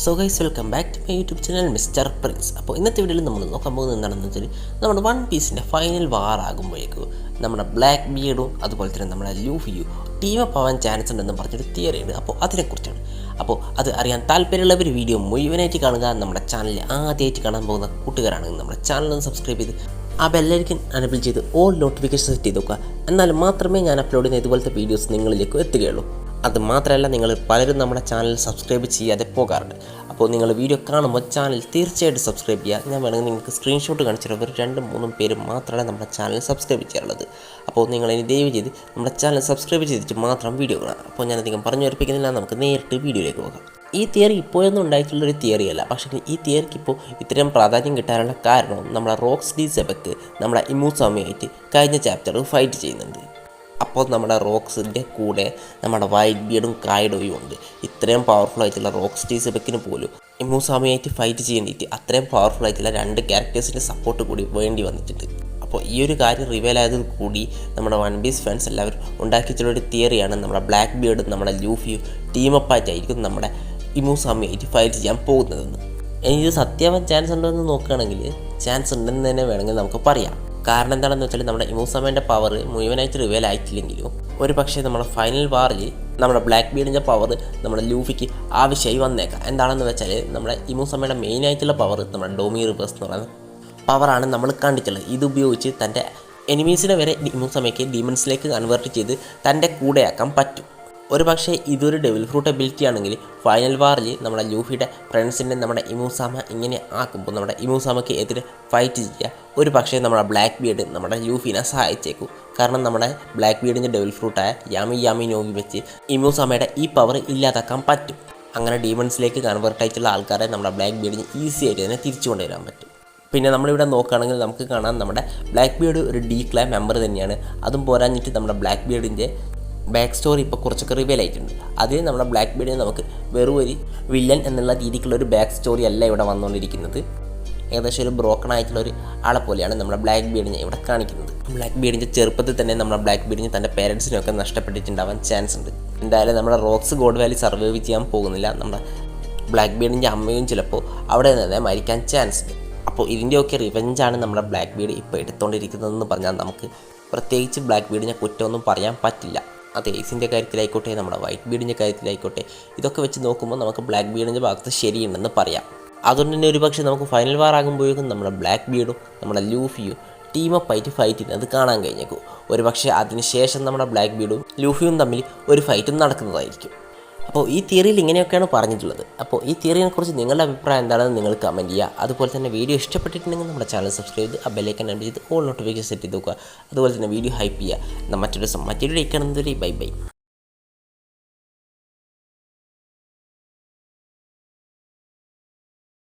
So guys welcome back to my YouTube channel mister Prince. അപ്പോൾ ഇന്നത്തെ വീഡിയോയിൽ നമ്മൾ നോക്കാൻ പോകുന്നത് എന്താണെന്ന് വെച്ചാൽ നമ്മുടെ വൺ പീസിൻ്റെ ഫൈനൽ വാർ ആകുമ്പോഴേക്കും നമ്മുടെ ബ്ലാക്ക് ബിയർഡും അതുപോലെ തന്നെ നമ്മുടെ ലൂഫിയും ടീം അപ്പ് ആവാൻ ചാൻസ് ഉണ്ടെന്ന് പറഞ്ഞൊരു തിയറി ഉണ്ട്. അപ്പോൾ അതിനെക്കുറിച്ചാണ്. അപ്പോൾ അത് അറിയാൻ താല്പര്യമുള്ളവർ വീഡിയോ മുഴുവനായിട്ട് കാണുക. നമ്മുടെ ചാനലിൽ ആദ്യമായിട്ട് കാണാൻ പോകുന്ന കൂട്ടുകാരാണെങ്കിൽ നമ്മുടെ ചാനലൊന്ന് സബ്സ്ക്രൈബ് ചെയ്ത് ആ ബെല്ലൈക്കൻ എനേബിൾ ചെയ്ത് ഓൾ നോട്ടിഫിക്കേഷൻ സെറ്റ് ചെയ്ത് നോക്കുക. എന്നാൽ മാത്രമേ ഞാൻ അപ്ലോഡ് ചെയ്യുന്ന ഇതുപോലത്തെ വീഡിയോസ് നിങ്ങളിലേക്ക് എത്തുകയുള്ളൂ. അത് മാത്രമല്ല, നിങ്ങൾ പലരും നമ്മുടെ ചാനൽ സബ്സ്ക്രൈബ് ചെയ്യാതെ പോകാറുണ്ട്. അപ്പോൾ നിങ്ങൾ വീഡിയോ കാണുമ്പോൾ ചാനൽ തീർച്ചയായിട്ടും സബ്സ്ക്രൈബ് ചെയ്യുക. ഞാൻ വേണമെങ്കിൽ നിങ്ങൾക്ക് സ്ക്രീൻഷോട്ട് കാണിച്ചിട്ട് ഒരു 2-3 പേര് മാത്രമേ നമ്മുടെ ചാനൽ സബ്സ്ക്രൈബ് ചെയ്യാറുള്ളത്. അപ്പോൾ നിങ്ങൾ ഇനി ദയവ് ചെയ്ത് നമ്മുടെ ചാനൽ സബ്സ്ക്രൈബ് ചെയ്തിട്ട് മാത്രം വീഡിയോ കാണാം. അപ്പോൾ ഞാനധികം പറഞ്ഞു ഉറപ്പിക്കുന്നില്ല, നമുക്ക് നേരിട്ട് വീഡിയോയിലേക്ക് പോകാം. ഈ തിയറി ഇപ്പോഴൊന്നും ഉണ്ടായിട്ടുള്ളൊരു തിയറിയല്ല. പക്ഷേ ഈ തിയറിക്ക് ഇപ്പോൾ ഇത്രയും പ്രാധാന്യം കിട്ടാനുള്ള കാരണം നമ്മുടെ റോക്സ്ഡി സെബക്ക് നമ്മുടെ ഇമൂസാമയായിട്ട് കഴിഞ്ഞ ചാപ്റ്ററിൽ ഫൈറ്റ് ചെയ്യുന്നുണ്ട്. അപ്പോൾ നമ്മുടെ റോക്സിൻ്റെ കൂടെ നമ്മുടെ വൈറ്റ് ബിയർഡും കായിഡോയും ഉണ്ട്. ഇത്രയും പവർഫുൾ ആയിട്ടുള്ള റോക്സ്ഡി സെബക്കിന് പോലും ഇമൂസാമയായിട്ട് ഫൈറ്റ് ചെയ്യേണ്ടിയിട്ട് അത്രയും പവർഫുൾ ആയിട്ടുള്ള 2 ക്യാരക്ടേഴ്സിൻ്റെ സപ്പോർട്ട് കൂടി വേണ്ടി വന്നിട്ടുണ്ട്. അപ്പോൾ ഈ ഒരു കാര്യം റിവീൽ ആയതിൽ കൂടി നമ്മുടെ വൺ പീസ് ഫാൻസ് എല്ലാവരും ഉണ്ടാക്കിയിട്ടുള്ളൊരു തിയറിയാണ് നമ്മുടെ ബ്ലാക്ക് ബിയർഡും നമ്മുടെ ലൂഫിയും ടീമപ്പായിട്ടായിരിക്കും നമ്മുടെ ഇമൂസാമയായിട്ട് ഫൈറ്റ് ചെയ്യാൻ പോകുന്നതെന്ന്. ഇത് സത്യമാവാൻ ചാൻസ് ഉണ്ടോ എന്ന് നോക്കുകയാണെങ്കിൽ ചാൻസ് ഉണ്ടെന്ന് തന്നെ വേണമെങ്കിൽ നമുക്ക് പറയാം. കാരണം എന്താണെന്ന് വെച്ചാൽ നമ്മുടെ ഇമൂസാമേൻ്റെ പവർ മുഴുവനായിട്ട് റിവീൽ ആയിട്ടില്ലെങ്കിലും ഒരു പക്ഷേ നമ്മുടെ ഫൈനൽ വാറിൽ നമ്മുടെ ബ്ലാക്ക് ബീഡിൻ്റെ പവർ നമ്മുടെ ലൂഫിക്ക് ആവശ്യമായി വന്നേക്കാം. എന്താണെന്ന് വെച്ചാൽ നമ്മുടെ ഇമൂസാമയുടെ മെയിനായിട്ടുള്ള പവർ നമ്മുടെ ഡോമി റിവേഴ്സ് എന്ന് പറയുന്ന പവറാണ് നമ്മൾ കണ്ടിട്ടുള്ളത്. ഇത് ഉപയോഗിച്ച് തൻ്റെ എനിമീസിനെ വരെ ഇമൂസാമയ്ക്ക് ഡീമൺസിലേക്ക് കൺവേർട്ട് ചെയ്ത് തൻ്റെ കൂടെയാക്കാൻ പറ്റും. ഒരു പക്ഷേ ഇതൊരു ഡെവിൽ ഫ്രൂട്ട് എബിലിറ്റി ആണെങ്കിൽ ഫൈനൽ വാറിൽ നമ്മുടെ ലൂഫിയുടെ ഫ്രണ്ട്സിനെ നമ്മുടെ ഇമൂസാമ ഇങ്ങനെ ആക്കുമ്പോൾ നമ്മുടെ ഇമൂസാമയ്ക്ക് എതിരെ ഫൈറ്റ് ചെയ്യുക ഒരു പക്ഷേ നമ്മുടെ ബ്ലാക്ക് ബിയർഡ് നമ്മുടെ ലൂഫിനെ സഹായിച്ചേക്കും. കാരണം നമ്മുടെ ബ്ലാക്ക് ബിയർഡിൻ്റെ ഡെവിൽ ഫ്രൂട്ടായ യാമി നോവി വെച്ച് ഇമൂസാമയുടെ ഈ പവർ ഇല്ലാതാക്കാൻ പറ്റും. അങ്ങനെ ഡീമൺസിലേക്ക് കൺവേർട്ട് ആയിട്ടുള്ള ആൾക്കാരെ നമ്മുടെ ബ്ലാക്ക് ബിയർഡിന് ഈസി ആയിട്ട് തന്നെ തിരിച്ചു കൊണ്ടുവരാൻ പറ്റും. പിന്നെ നമ്മളിവിടെ നോക്കുകയാണെങ്കിൽ നമുക്ക് കാണാം നമ്മുടെ ബ്ലാക്ക് ബിയർഡ് ഒരു ഡീക്ലൈ മെമ്പർ തന്നെയാണ്. അതും പോരാഞ്ഞിട്ട് നമ്മുടെ ബ്ലാക്ക് ബിയർഡിൻ്റെ ബാക്ക് സ്റ്റോറി ഇപ്പോൾ കുറച്ചൊക്കെ റിവീൽ ആയിട്ടുണ്ട്. അതിൽ നമ്മുടെ ബ്ലാക്ക് ബീഡിനെ നമുക്ക് വെറും ഒരു വില്ലൻ എന്നുള്ള രീതിക്കുള്ള ഒരു ബാക്ക് സ്റ്റോറി അല്ല ഇവിടെ വന്നുകൊണ്ടിരിക്കുന്നത്. ഏകദേശം ഒരു ബ്രോക്കൺ ആയിട്ടുള്ള ഒരു ആളെ പോലെയാണ് നമ്മുടെ ബ്ലാക്ക് ബീഡിനെ ഇവിടെ കാണിക്കുന്നത്. ബ്ലാക്ക് ബീഡിൻ്റെ ചെറുപ്പത്തിൽ തന്നെ നമ്മുടെ ബ്ലാക്ക് ബീഡിന് തൻ്റെ പേരൻസിനൊക്കെ നഷ്ടപ്പെട്ടിട്ടുണ്ടാവാൻ ചാൻസ് ഉണ്ട്. എന്തായാലും നമ്മുടെ റോക്സ് ഗോഡ് വാലി സർവൈവ് ചെയ്യാൻ പോകുന്നില്ല. നമ്മുടെ ബ്ലാക്ക് ബീഡിൻ്റെ അമ്മയും ചിലപ്പോൾ അവിടെ തന്നെ മരിക്കാൻ ചാൻസ് ഉണ്ട്. അപ്പോൾ ഇതിൻ്റെയൊക്കെ റിവെഞ്ചാണ് നമ്മുടെ ബ്ലാക്ക് ബീഡ് ഇപ്പോൾ എടുത്തുകൊണ്ടിരിക്കുന്നതെന്ന് പറഞ്ഞാൽ നമുക്ക് പ്രത്യേകിച്ച് ബ്ലാക്ക് ബീഡിനെ കുറ്റമൊന്നും പറയാൻ പറ്റില്ല. അത് ഏസിൻ്റെ കാര്യത്തിലായിക്കോട്ടെ നമ്മുടെ വൈറ്റ് ബീഡിൻ്റെ കാര്യത്തിലായിക്കോട്ടെ, ഇതൊക്കെ വെച്ച് നോക്കുമ്പോൾ നമുക്ക് ബ്ലാക്ക് ബീഡിൻ്റെ ഭാഗത്ത് ശരിയുണ്ടെന്ന് പറയാം. അതുകൊണ്ട് തന്നെ ഒരു പക്ഷേ നമുക്ക് ഫൈനൽ വാർ ആകുമ്പോഴേക്കും നമ്മുടെ ബ്ലാക്ക് ബീഡും നമ്മുടെ ലൂഫിയും ടീമപ്പായിട്ട് ഫൈറ്റ് ചെയ്യുന്നത് കാണാൻ കഴിഞ്ഞേക്കും. ഒരു പക്ഷേ അതിനുശേഷം നമ്മുടെ ബ്ലാക്ക് ബീഡും ലൂഫിയും തമ്മിൽ ഒരു ഫൈറ്റും നടക്കുന്നതായിരിക്കും. അപ്പോൾ ഈ തിയറിയിൽ ഇങ്ങനെയൊക്കെയാണ് പറഞ്ഞിട്ടുള്ളത്. അപ്പോൾ ഈ തിയറിയെക്കുറിച്ച് നിങ്ങളുടെ അഭിപ്രായം എന്താണെന്ന് നിങ്ങൾ കമൻറ്റ് ചെയ്യുക. അതുപോലെ തന്നെ വീഡിയോ ഇഷ്ടപ്പെട്ടിട്ടുണ്ടെങ്കിൽ നമ്മുടെ ചാനൽ സബ്സ്ക്രൈബ് ചെയ്ത് ആ ബെല്ലൈക്കൻ എനേബിൾ ചെയ്ത് ഓൾ നോട്ടിഫിക്കേഷൻ സെറ്റ് ചെയ്ത് നോക്കുക. അതുപോലെ തന്നെ വീഡിയോ ഹൈപ്പ് ചെയ്യുക. മറ്റൊരു ഡേറ്റ് കാണുന്നതുവരെ ബൈ.